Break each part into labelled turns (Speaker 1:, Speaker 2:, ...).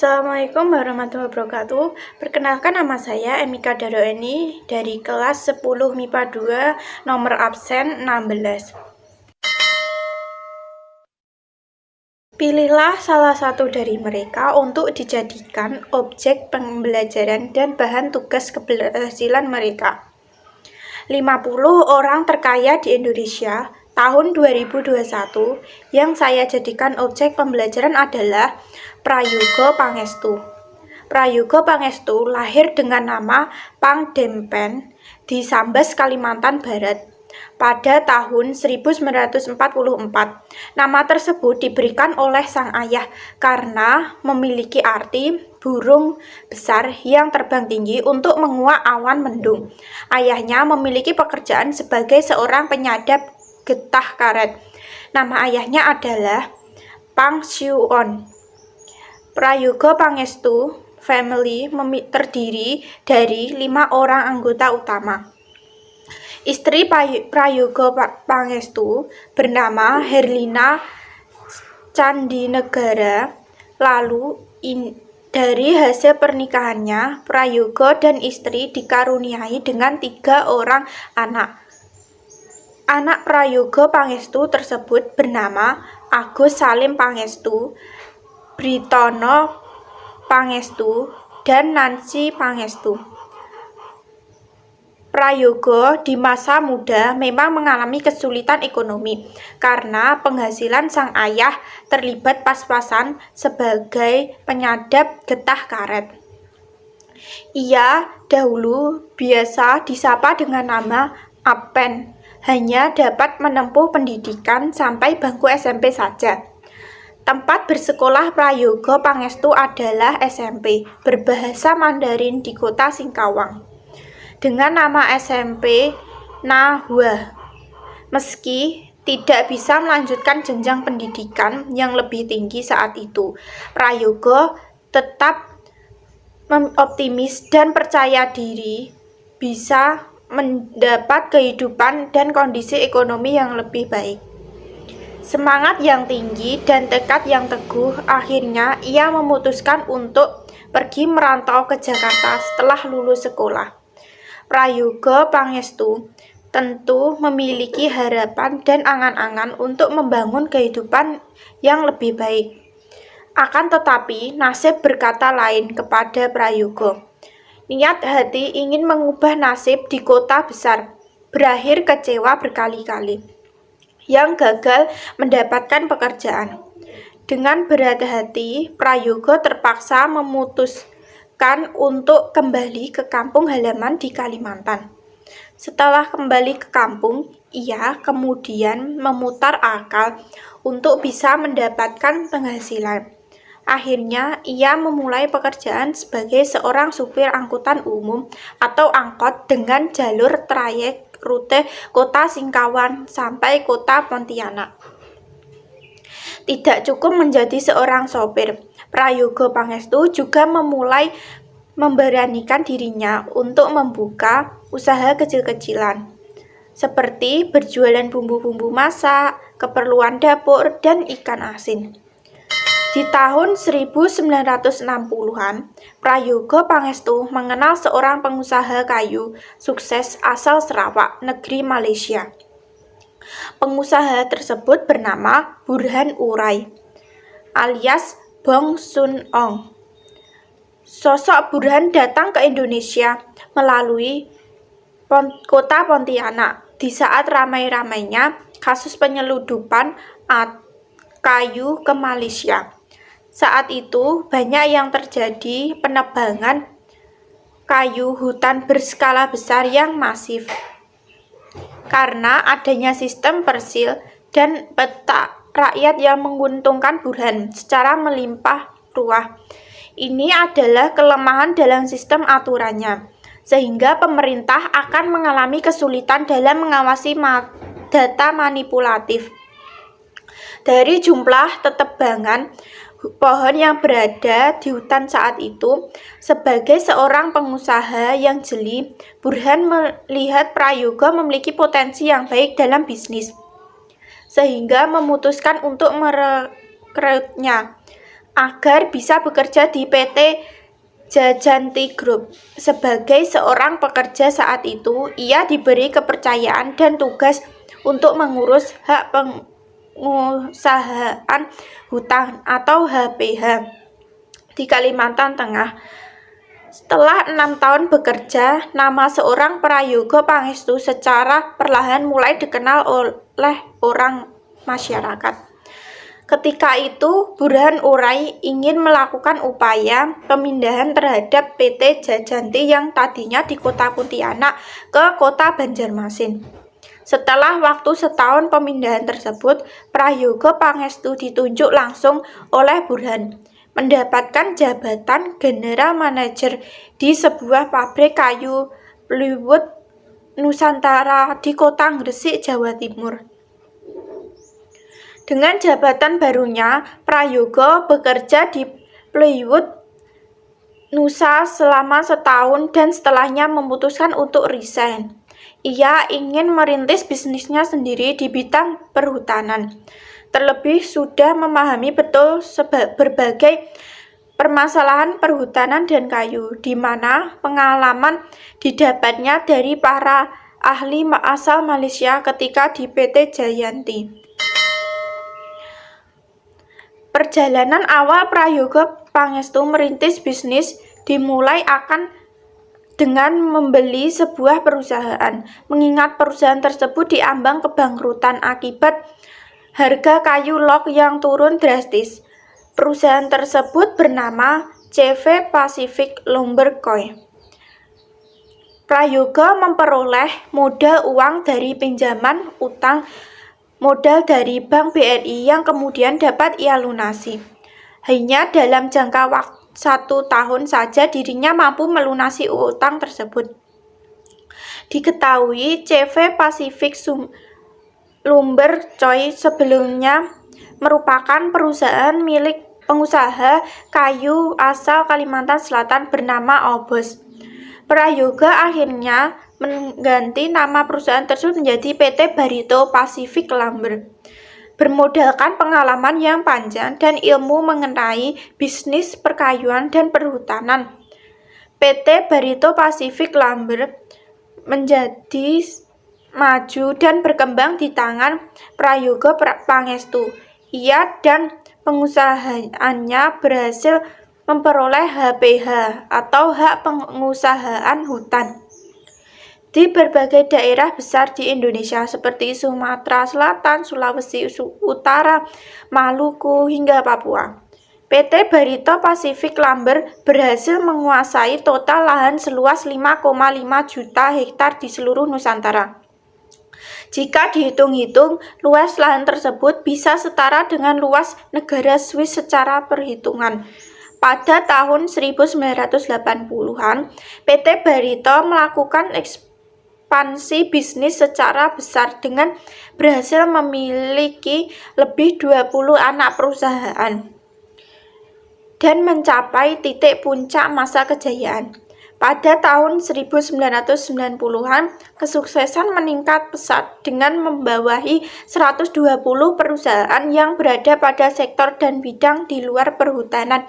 Speaker 1: Assalamualaikum warahmatullahi wabarakatuh. Perkenalkan, nama saya Emika Daroeni dari kelas 10 MIPA 2, nomor absen 16. Pilihlah salah satu dari mereka untuk dijadikan objek pembelajaran dan bahan tugas keberhasilan mereka. 50 orang terkaya di Indonesia tahun 2021 yang saya jadikan objek pembelajaran adalah Prayoga Pangestu. Prayoga Pangestu lahir dengan nama Pangdempen di Sambas, Kalimantan Barat pada tahun 1944. Nama tersebut diberikan oleh sang ayah karena memiliki arti burung besar yang terbang tinggi untuk menguak awan mendung. Ayahnya memiliki pekerjaan sebagai seorang penyadap getah karet. Nama ayahnya adalah Pangsiuon. Prayoga Pangestu family terdiri dari 5 orang anggota utama. Istri Prayoga Pangestu bernama Herlina Candinegara. Lalu dari hasil pernikahannya, Prayoga dan istri dikaruniai dengan 3 orang anak. Anak Prayoga Pangestu tersebut bernama Agus Salim Pangestu, Britono Pangestu, dan Nancy Pangestu. Prayoga di masa muda memang mengalami kesulitan ekonomi karena penghasilan sang ayah terlibat pas-pasan sebagai penyadap getah karet. Ia dahulu biasa disapa dengan nama Apen, hanya dapat menempuh pendidikan sampai bangku SMP saja. Tempat bersekolah Prayoga Pangestu adalah SMP berbahasa Mandarin di kota Singkawang dengan nama SMP Nahua. Meski tidak bisa melanjutkan jenjang pendidikan yang lebih tinggi saat itu, Prayoga tetap optimis dan percaya diri bisa mendapat kehidupan dan kondisi ekonomi yang lebih baik. Semangat yang tinggi dan tekad yang teguh, akhirnya ia memutuskan untuk pergi merantau ke Jakarta setelah lulus sekolah. Prayoga Pangestu tentu memiliki harapan dan angan-angan untuk membangun kehidupan yang lebih baik. Akan tetapi, nasib berkata lain kepada Prayoga. Niat hati ingin mengubah nasib di kota besar berakhir kecewa berkali-kali, yang gagal mendapatkan pekerjaan. Dengan berat hati, Prayoga terpaksa memutuskan untuk kembali ke kampung halaman di Kalimantan. Setelah kembali ke kampung, ia kemudian memutar akal untuk bisa mendapatkan penghasilan. Akhirnya, ia memulai pekerjaan sebagai seorang supir angkutan umum atau angkot dengan jalur trayek rute kota Singkawang sampai kota Pontianak. Tidak cukup menjadi seorang sopir, Prayoga Pangestu juga memulai memberanikan dirinya untuk membuka usaha kecil-kecilan, seperti berjualan bumbu-bumbu masak, keperluan dapur, dan ikan asin. Di tahun 1960-an, Prayoga Pangestu mengenal seorang pengusaha kayu sukses asal Sarawak, negeri Malaysia. Pengusaha tersebut bernama Burhan Urai, alias Bong Sun Ong. Sosok Burhan datang ke Indonesia melalui kota Pontianak di saat ramai-ramainya kasus penyeludupan kayu ke Malaysia. Saat itu banyak yang terjadi penebangan kayu hutan berskala besar yang masif. Karena adanya sistem persil dan peta rakyat yang menguntungkan Burhan secara melimpah ruah. Ini adalah kelemahan dalam sistem aturannya, sehingga pemerintah akan mengalami kesulitan dalam mengawasi data manipulatif. Dari jumlah tetebangan pohon yang berada di hutan saat itu, sebagai seorang pengusaha yang jeli, Burhan melihat Prayoga memiliki potensi yang baik dalam bisnis, sehingga memutuskan untuk merekrutnya. agar bisa bekerja di PT Jajanti Group. Sebagai seorang pekerja saat itu, ia diberi kepercayaan dan tugas untuk mengurus hak pengusahaan hutan atau HPH di Kalimantan Tengah. Setelah 6 tahun bekerja, nama seorang Prayogo Pangestu secara perlahan mulai dikenal oleh orang masyarakat. Ketika itu, Burhan Urai ingin melakukan upaya pemindahan terhadap PT Jajanti yang tadinya di kota Pontianak ke kota Banjarmasin. Setelah waktu setahun pemindahan tersebut, Prayogo Pangestu ditunjuk langsung oleh Burhan, mendapatkan jabatan General Manager di sebuah pabrik kayu plywood Nusantara di kota Gresik, Jawa Timur. Dengan jabatan barunya, Prayogo bekerja di plywood Nusa selama setahun dan setelahnya memutuskan untuk resign. Ia ingin merintis bisnisnya sendiri di bidang perhutanan. Terlebih sudah memahami betul berbagai permasalahan perhutanan dan kayu, di mana pengalaman didapatnya dari para ahli asal Malaysia ketika di PT Jayanti. Perjalanan awal Prayogo Pangestu merintis bisnis dimulai dengan membeli sebuah perusahaan, mengingat perusahaan tersebut diambang kebangkrutan akibat harga kayu log yang turun drastis. Perusahaan tersebut bernama CV Pacific Lumber Co. Prayogo memperoleh modal uang dari pinjaman utang modal dari Bank BRI yang kemudian dapat ia lunasi. Hanya dalam jangka waktu 1 tahun saja dirinya mampu melunasi utang tersebut. Diketahui CV Pacific Lumber Co. sebelumnya merupakan perusahaan milik pengusaha kayu asal Kalimantan Selatan bernama Obos. Prayogo akhirnya mengganti nama perusahaan tersebut menjadi PT Barito Pacific Lumber. Bermodalkan pengalaman yang panjang dan ilmu mengenai bisnis perkayuan dan perhutanan, PT Barito Pacific Lumber menjadi maju dan berkembang di tangan Prayogo Pangestu. Ia dan pengusahaannya berhasil memperoleh HPH atau hak pengusahaan hutan di berbagai daerah besar di Indonesia seperti Sumatera Selatan, Sulawesi Utara, Maluku, hingga Papua. PT Barito Pacific Lumber berhasil menguasai total lahan seluas 5,5 juta hektar di seluruh Nusantara. Jika dihitung-hitung, luas lahan tersebut bisa setara dengan luas negara Swiss secara perhitungan. Pada tahun 1980-an, PT Barito melakukan ekspansi bisnis secara besar dengan berhasil memiliki lebih 20 anak perusahaan dan mencapai titik puncak masa kejayaan. Pada tahun 1990-an, kesuksesan meningkat pesat dengan membawahi 120 perusahaan yang berada pada sektor dan bidang di luar perhutanan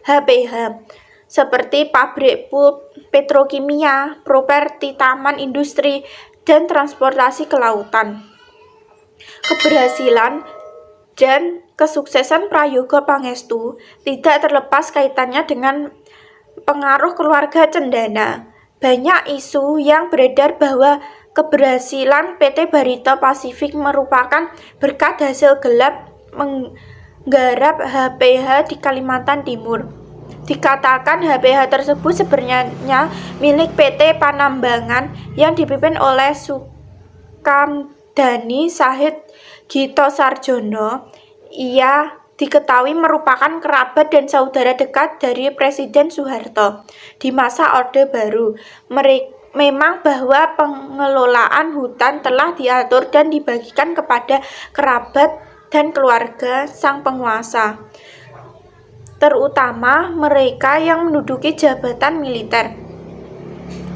Speaker 1: HPH, seperti pabrik pulp, petrokimia, properti, taman industri, dan transportasi kelautan. Keberhasilan dan kesuksesan Prayogo Pangestu tidak terlepas kaitannya dengan pengaruh keluarga cendana. Banyak isu yang beredar bahwa keberhasilan PT Barito Pacific merupakan berkat hasil gelap menggarap HPH di Kalimantan Timur. Dikatakan HPH tersebut sebenarnya milik PT Panambangan yang dipimpin oleh Sukamdhani Sahid Gito Sarjono. Ia diketahui merupakan kerabat dan saudara dekat dari Presiden Soeharto di masa Orde Baru. Memang bahwa pengelolaan hutan telah diatur dan dibagikan kepada kerabat dan keluarga sang penguasa, terutama mereka yang menduduki jabatan militer.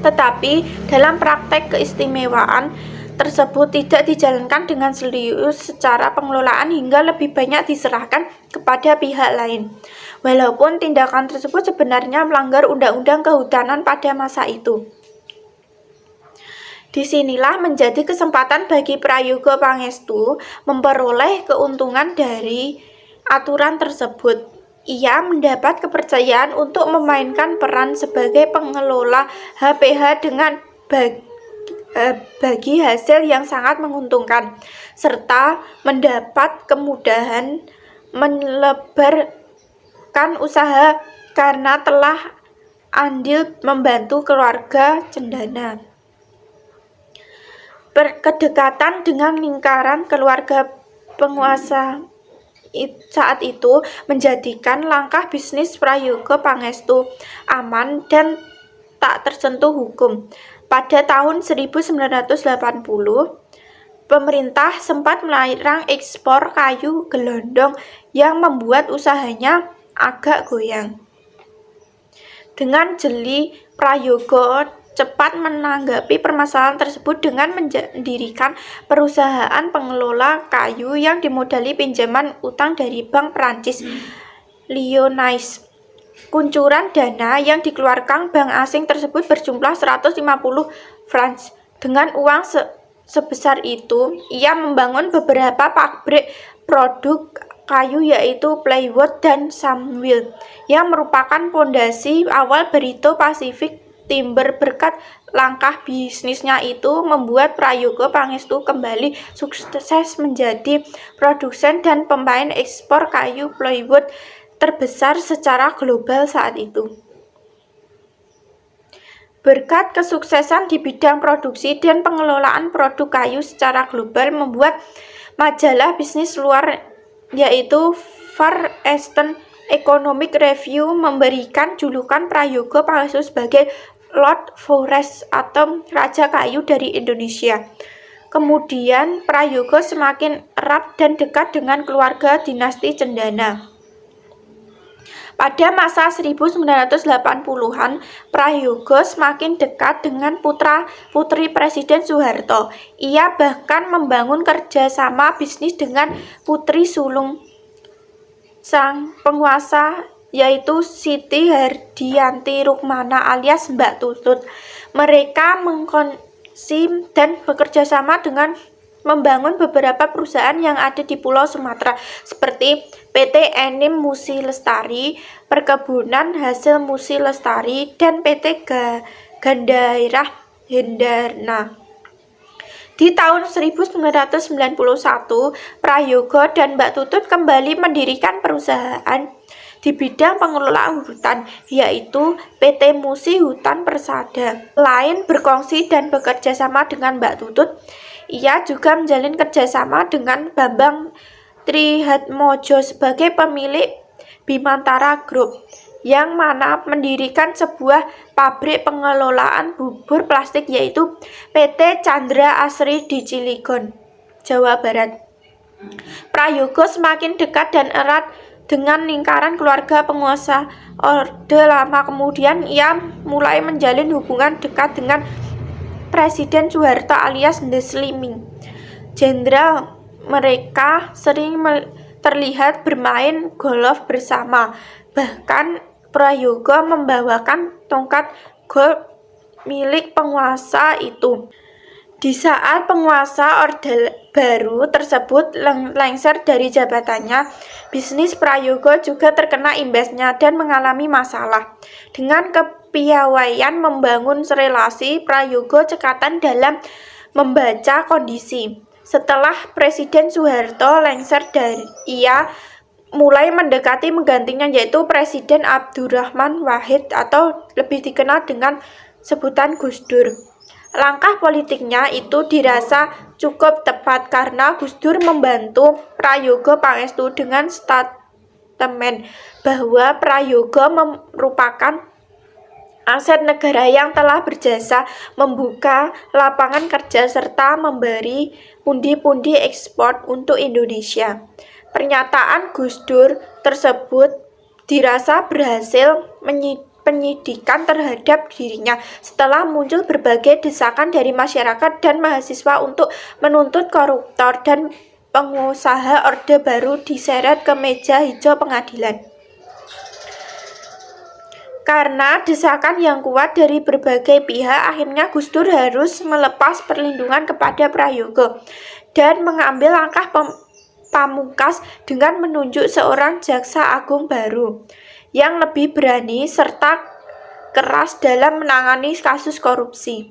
Speaker 1: Tetapi dalam praktek keistimewaan tersebut tidak dijalankan dengan serius secara pengelolaan hingga lebih banyak diserahkan kepada pihak lain. Walaupun tindakan tersebut sebenarnya melanggar undang-undang kehutanan pada masa itu. Disinilah menjadi kesempatan bagi Prayoga Pangestu memperoleh keuntungan dari aturan tersebut. Ia mendapat kepercayaan untuk memainkan peran sebagai pengelola HPH dengan bagi hasil yang sangat menguntungkan, serta mendapat kemudahan melebarkan usaha karena telah andil membantu keluarga Cendana. Kedekatan dengan lingkaran keluarga penguasa saat itu menjadikan langkah bisnis Prayoga Pangestu aman dan tak tersentuh hukum. Pada tahun 1980, pemerintah sempat melarang ekspor kayu gelondong yang membuat usahanya agak goyang. Dengan jeli, Prayoga cepat menanggapi permasalahan tersebut dengan mendirikan perusahaan pengelola kayu yang dimodali pinjaman utang dari Bank Perancis Lyonnais. Kuncuran dana yang dikeluarkan bank asing tersebut berjumlah 150 francs. Dengan uang sebesar itu, ia membangun beberapa pabrik produk kayu yaitu Plywood dan Samwil yang merupakan fondasi awal Barito Pacific Timber. Berkat langkah bisnisnya itu membuat Prayoga Pangestu kembali sukses menjadi produsen dan pemain ekspor kayu plywood terbesar secara global saat itu. Berkat kesuksesan di bidang produksi dan pengelolaan produk kayu secara global membuat majalah bisnis luar yaitu Far Eastern Economic Review memberikan julukan Prayoga Pangestu sebagai Lord Forest atau Raja Kayu dari Indonesia. Kemudian Prayoga semakin erat dan dekat dengan keluarga dinasti Cendana. Pada masa 1980-an, Prayoga semakin dekat dengan putra-putri Presiden Soeharto. Ia bahkan membangun kerjasama bisnis dengan putri sulung sang penguasa yaitu Siti Hardianti Rukmana alias Mbak Tutut. Mereka mengkonsum dan bekerja sama dengan membangun beberapa perusahaan yang ada di Pulau Sumatera seperti PT Enim Musi Lestari, Perkebunan Hasil Musi Lestari, dan PT Gandairah Hendana. Di tahun 1991, Prayoga dan Mbak Tutut kembali mendirikan perusahaan di bidang pengelolaan hutan, yaitu PT Musi Hutan Persada. Selain berkongsi dan bekerja sama dengan Mbak Tutut, ia juga menjalin kerjasama dengan Bambang Trihatmojo sebagai pemilik Bimantara Group, yang mana mendirikan sebuah pabrik pengelolaan bubur plastik yaitu PT Chandra Asri di Cilegon, Jawa Barat. Prayoga semakin dekat dan erat dengan lingkaran keluarga penguasa Orde Lama. Kemudian ia mulai menjalin hubungan dekat dengan Presiden Soeharto alias Desliming Jenderal. Mereka sering terlihat bermain golf bersama. Bahkan Prayoga membawakan tongkat golf milik penguasa itu. Di saat penguasa Orde Baru tersebut lengser dari jabatannya, bisnis Prayoga juga terkena imbasnya dan mengalami masalah. Dengan kepiawaian membangun relasi, Prayoga cekatan dalam membaca kondisi. Setelah Presiden Soeharto lengser ia mulai mendekati menggantinya yaitu Presiden Abdurrahman Wahid atau lebih dikenal dengan sebutan Gus Dur. Langkah politiknya itu dirasa cukup tepat karena Gus Dur membantu Prayoga Pangestu dengan statement bahwa Prayoga merupakan aset negara yang telah berjasa membuka lapangan kerja serta memberi pundi-pundi ekspor untuk Indonesia. Pernyataan Gus Dur tersebut dirasa berhasil penyidikan terhadap dirinya setelah muncul berbagai desakan dari masyarakat dan mahasiswa untuk menuntut koruptor dan pengusaha Orde Baru diseret ke meja hijau pengadilan. Karena desakan yang kuat dari berbagai pihak, akhirnya Gus Dur harus melepas perlindungan kepada Prayogo dan mengambil langkah pamungkas dengan menunjuk seorang jaksa agung baru yang lebih berani serta keras dalam menangani kasus korupsi.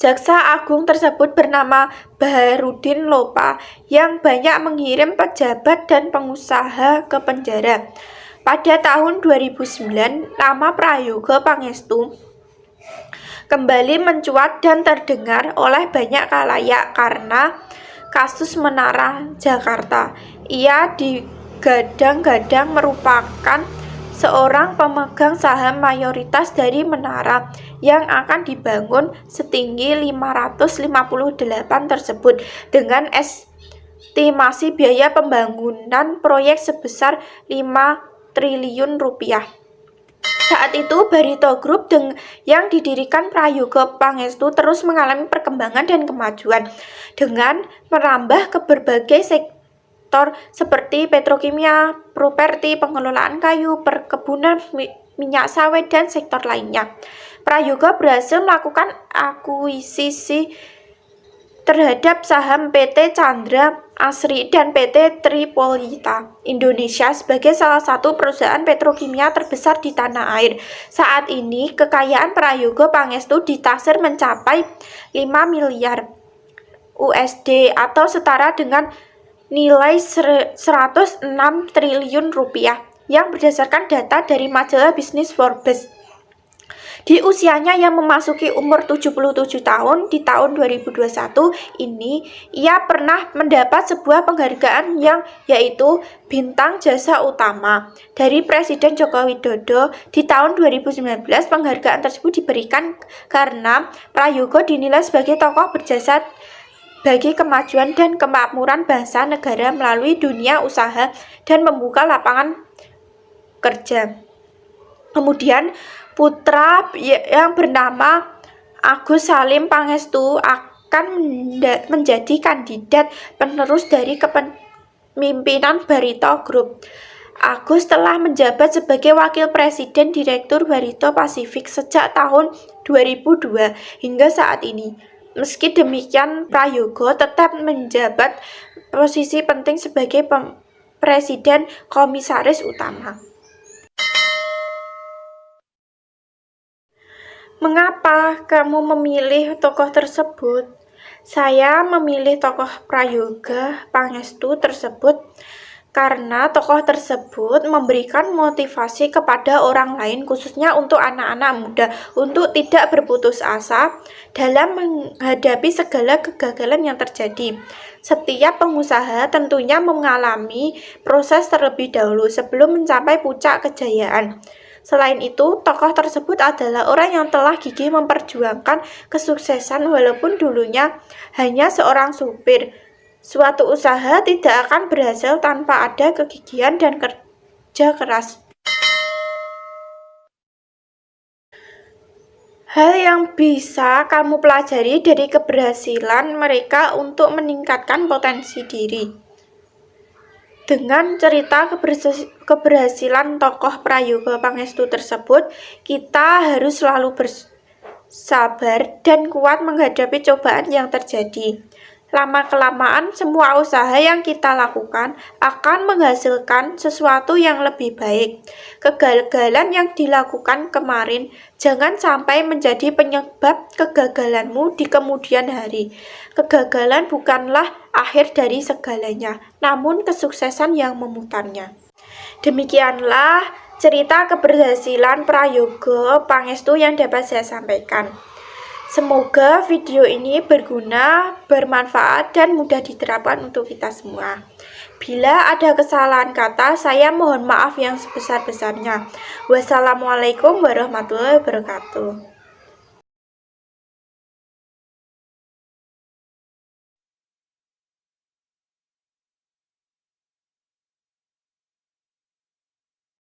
Speaker 1: Jaksa agung tersebut bernama Baharudin Lopa yang banyak mengirim pejabat dan pengusaha ke penjara. Pada tahun 2009, nama Prayogo Pangestu kembali mencuat dan terdengar oleh banyak khalayak karena kasus Menara Jakarta. Ia digadang-gadang merupakan seorang pemegang saham mayoritas dari menara yang akan dibangun setinggi 558 tersebut dengan estimasi biaya pembangunan proyek sebesar 5 triliun rupiah. Saat itu Barito Group yang didirikan Prayogo Pangestu terus mengalami perkembangan dan kemajuan dengan merambah ke berbagai sektor seperti petrokimia, properti, pengelolaan kayu, perkebunan minyak sawit, dan sektor lainnya. Prayogo berhasil melakukan akuisisi terhadap saham PT Chandra Asri dan PT Tripolita Indonesia sebagai salah satu perusahaan petrokimia terbesar di tanah air. Saat ini kekayaan Prayogo Pangestu ditaksir mencapai 5 miliar USD atau setara dengan nilai 106 triliun rupiah yang berdasarkan data dari majalah bisnis Forbes. Di usianya yang memasuki umur 77 tahun di tahun 2021 ini, ia pernah mendapat sebuah penghargaan yang yaitu Bintang Jasa Utama dari Presiden Joko Widodo. Di tahun 2019, penghargaan tersebut diberikan karena Prayogo dinilai sebagai tokoh berjasa bagi kemajuan dan kemakmuran bangsa negara melalui dunia usaha dan membuka lapangan kerja. Kemudian putra yang bernama Agus Salim Pangestu akan menjadi kandidat penerus dari kepemimpinan Barito Group. Agus telah menjabat sebagai Wakil Presiden Direktur Barito Pasifik sejak tahun 2002 hingga saat ini. Meski demikian, Prayogo tetap menjabat posisi penting sebagai Presiden Komisaris Utama. Mengapa kamu memilih tokoh tersebut? Saya memilih tokoh Prayogo Pangestu tersebut karena tokoh tersebut memberikan motivasi kepada orang lain, khususnya untuk anak-anak muda, untuk tidak berputus asa dalam menghadapi segala kegagalan yang terjadi. Setiap pengusaha tentunya mengalami proses terlebih dahulu sebelum mencapai puncak kejayaan. Selain itu, tokoh tersebut adalah orang yang telah gigih memperjuangkan kesuksesan walaupun dulunya hanya seorang supir. Suatu usaha tidak akan berhasil tanpa ada kegigihan dan kerja keras. Hal yang bisa kamu pelajari dari keberhasilan mereka untuk meningkatkan potensi diri. Dengan cerita keberhasilan tokoh Prayogo Pangestu tersebut, kita harus selalu bersabar dan kuat menghadapi cobaan yang terjadi. Lama-kelamaan, semua usaha yang kita lakukan akan menghasilkan sesuatu yang lebih baik. Kegagalan yang dilakukan kemarin jangan sampai menjadi penyebab kegagalanmu di kemudian hari. Kegagalan bukanlah akhir dari segalanya, namun kesuksesan yang memutarnya. Demikianlah cerita keberhasilan Prayogo Pangestu yang dapat saya sampaikan. Semoga video ini berguna, bermanfaat, dan mudah diterapkan untuk kita semua. Bila ada kesalahan kata, saya mohon maaf yang sebesar-besarnya. Wassalamualaikum warahmatullahi wabarakatuh.